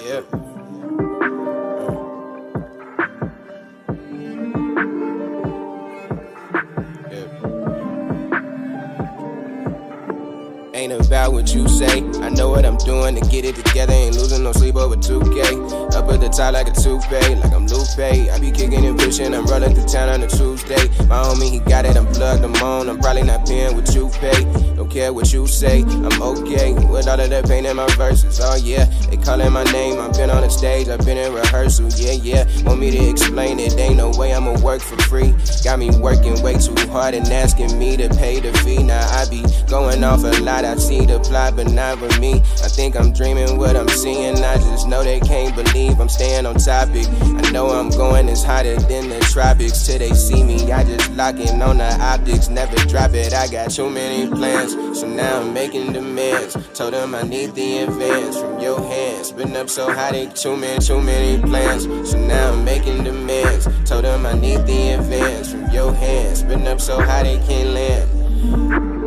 Yeah. Ain't about what you say. I know what I'm doing to get it together. Ain't losing no sleep over 2K. Up at the top like a toupee, like I'm Lupe. I be kicking and pushing. I'm running through town on a Tuesday. My homie, he got it. I'm plugged. I'm on. I'm probably not paying what you pay. Don't care what you say. I'm okay with all of that pain in my verses. Oh yeah, they calling my name. I've been on the stage. I've been in rehearsal. Yeah. Want me to explain it? Ain't no way I'ma work for free. Got me working way too hard and asking me to pay the fee. Now I be going off a lot. I see the plot, but not with me. I think I'm dreaming what I'm seeing. I just know they can't believe I'm staying on topic. I know I'm going as hotter than the tropics. Till they see me, I just lock in on the optics. Never drop it, I got too many plans. So now I'm making demands. Told them I need the advance from your hands. Been up so high, they too many plans. So now I'm making demands. Told them I need the advance from your hands. Been up so high, they can't land.